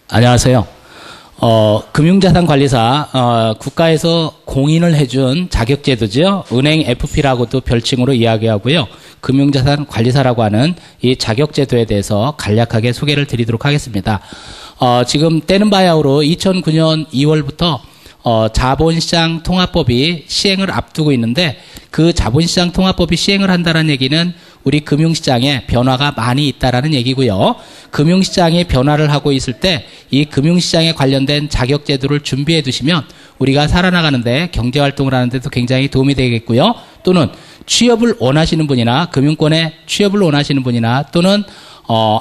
안녕하세요. 금융자산관리사, 국가에서 공인을 해준 자격제도죠. 은행 FP라고도 별칭으로 이야기하고요. 금융자산관리사라고 하는 이 자격제도에 대해서 간략하게 소개를 드리도록 하겠습니다. 지금 때는 바야흐로 2009년 2월부터 자본시장 통합법이 시행을 앞두고 있는데, 그 자본시장 통합법이 시행을 한다는 얘기는 우리 금융시장에 변화가 많이 있다라는 얘기고요. 금융시장이 변화를 하고 있을 때 이 금융시장에 관련된 자격제도를 준비해 두시면 우리가 살아나가는데, 경제활동을 하는데도 굉장히 도움이 되겠고요. 또는 취업을 원하시는 분이나 금융권에 취업을 원하시는 분이나 또는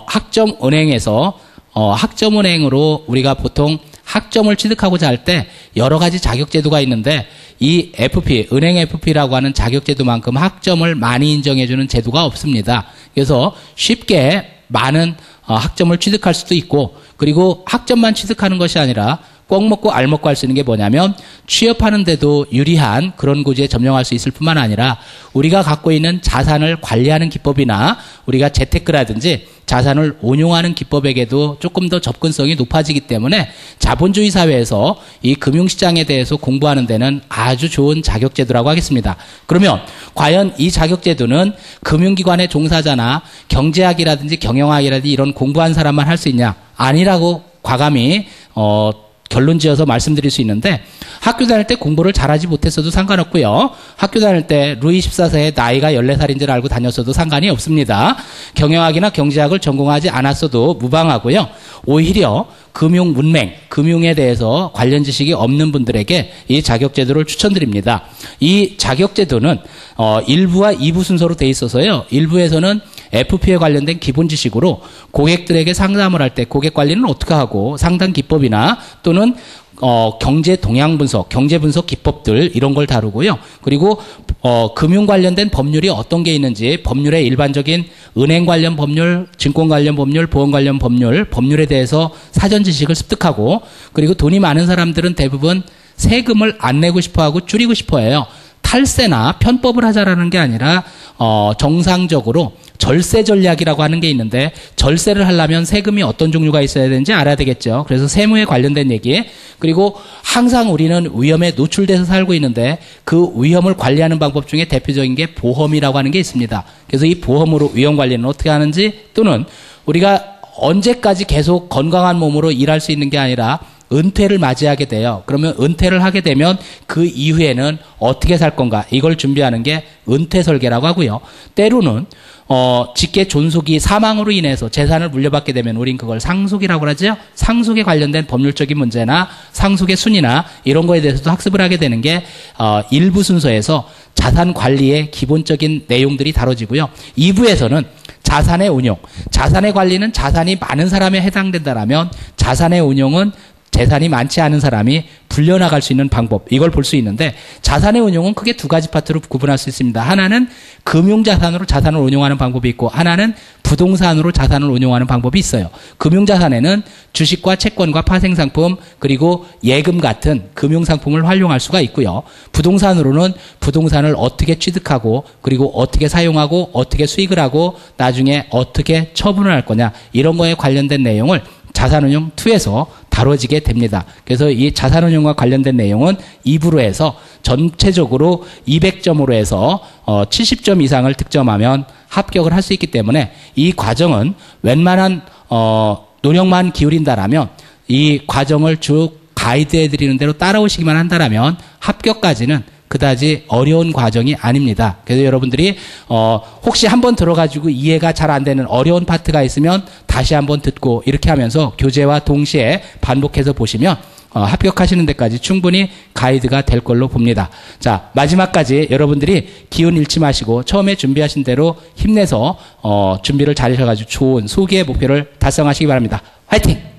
학점은행에서 학점은행으로 우리가 보통 학점을 취득하고자 할 때 여러 가지 자격제도가 있는데, 이 FP, 은행 FP라고 하는 자격제도만큼 학점을 많이 인정해주는 제도가 없습니다. 그래서 쉽게 많은 학점을 취득할 수도 있고, 그리고 학점만 취득하는 것이 아니라 꼭 먹고 알 먹고 할 수 있는 게 뭐냐면, 취업하는데도 유리한 그런 구조에 점령할 수 있을 뿐만 아니라 우리가 갖고 있는 자산을 관리하는 기법이나 우리가 재테크라든지 자산을 운용하는 기법에게도 조금 더 접근성이 높아지기 때문에 자본주의 사회에서 이 금융시장에 대해서 공부하는 데는 아주 좋은 자격제도라고 하겠습니다. 그러면 과연 이 자격제도는 금융기관의 종사자나 경제학이라든지 경영학이라든지 이런 공부한 사람만 할 수 있냐? 아니라고 과감히 결론 지어서 말씀드릴 수 있는데, 학교 다닐 때 공부를 잘하지 못했어도 상관없고요. 학교 다닐 때 루이 14세의 나이가 14살인 줄 알고 다녔어도 상관이 없습니다. 경영학이나 경제학을 전공하지 않았어도 무방하고요. 오히려 금융 문맹, 금융에 대해서 관련 지식이 없는 분들에게 이 자격제도를 추천드립니다. 이 자격제도는 1부와 2부 순서로 돼 있어서요. 1부에서는 FP에 관련된 기본 지식으로 고객들에게 상담을 할 때 고객 관리는 어떻게 하고, 상담 기법이나 또는 경제 동향 분석, 경제 분석 기법들, 이런 걸 다루고요. 그리고 금융 관련된 법률이 어떤 게 있는지, 법률의 일반적인 은행 관련 법률, 증권 관련 법률, 보험 관련 법률에 대해서 사전 지식을 습득하고, 그리고 돈이 많은 사람들은 대부분 세금을 안 내고 싶어하고 줄이고 싶어해요. 탈세나 편법을 하자라는 게 아니라 정상적으로 절세 전략이라고 하는 게 있는데, 절세를 하려면 세금이 어떤 종류가 있어야 되는지 알아야 되겠죠. 그래서 세무에 관련된 얘기, 그리고 항상 우리는 위험에 노출돼서 살고 있는데 그 위험을 관리하는 방법 중에 대표적인 게 보험이라고 하는 게 있습니다. 그래서 이 보험으로 위험 관리는 어떻게 하는지, 또는 우리가 언제까지 계속 건강한 몸으로 일할 수 있는 게 아니라 은퇴를 맞이하게 돼요. 그러면 은퇴를 하게 되면 그 이후에는 어떻게 살 건가, 이걸 준비하는 게 은퇴 설계라고 하고요. 때로는 직계 존속이 사망으로 인해서 재산을 물려받게 되면 우린 그걸 상속이라고 하죠. 상속에 관련된 법률적인 문제나 상속의 순위나 이런 거에 대해서도 학습을 하게 되는 게 1부 순서에서 자산 관리의 기본적인 내용들이 다뤄지고요. 2부에서는 자산의 운용, 자산의 관리는 자산이 많은 사람에 해당된다라면, 자산의 운용은 재산이 많지 않은 사람이 불려나갈 수 있는 방법, 이걸 볼 수 있는데, 자산의 운용은 크게 두 가지 파트로 구분할 수 있습니다. 하나는 금융자산으로 자산을 운용하는 방법이 있고, 하나는 부동산으로 자산을 운용하는 방법이 있어요. 금융자산에는 주식과 채권과 파생상품, 그리고 예금 같은 금융상품을 활용할 수가 있고요. 부동산으로는 부동산을 어떻게 취득하고, 그리고 어떻게 사용하고, 어떻게 수익을 하고, 나중에 어떻게 처분을 할 거냐, 이런 거에 관련된 내용을 자산운용 2에서 다뤄지게 됩니다. 그래서 이 자산운용과 관련된 내용은 2부로 해서 전체적으로 200점으로 해서 70점 이상을 득점하면 합격을 할 수 있기 때문에, 이 과정은 웬만한 노력만 기울인다라면, 이 과정을 쭉 가이드해 드리는 대로 따라오시기만 한다라면 합격까지는 그다지 어려운 과정이 아닙니다. 그래서 여러분들이 혹시 한번 들어가지고 이해가 잘 안 되는 어려운 파트가 있으면 다시 한번 듣고, 이렇게 하면서 교재와 동시에 반복해서 보시면 합격하시는 데까지 충분히 가이드가 될 걸로 봅니다. 자, 마지막까지 여러분들이 기운 잃지 마시고 처음에 준비하신 대로 힘내서 준비를 잘 하셔가지고 좋은 소기의 목표를 달성하시기 바랍니다. 화이팅!